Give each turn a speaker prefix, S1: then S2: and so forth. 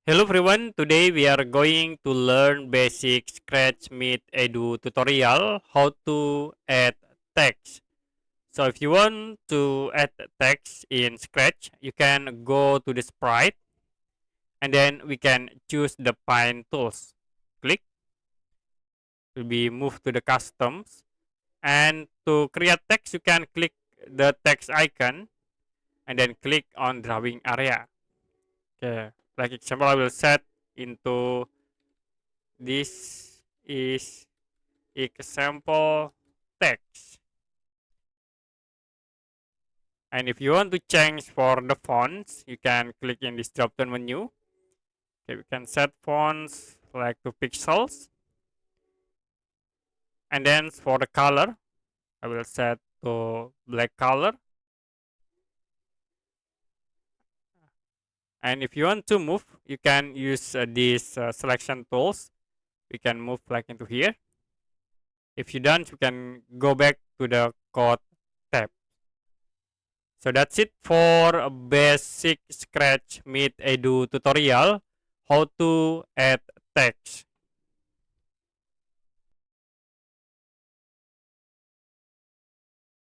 S1: Hello everyone, today we are going to learn basic Scratch Meet Edu tutorial how to add text. So if you want to add text in Scratch, you can go to the sprite and then we can choose the Pine tools. Click, will be moved to the customs, and to create text you can click the text icon and then click on drawing area. Okay, like example I will set into this is example text. And if you want to change for the fonts, you can click in this drop down menu. Okay, we can set fonts like 2 pixels. And then for the color, I will set to black color. And if you want to move, you can use these selection tools. We can move like into here. If you don't, you can go back to the code tab. So that's it for a basic Scratch Meet Edu tutorial how to add text.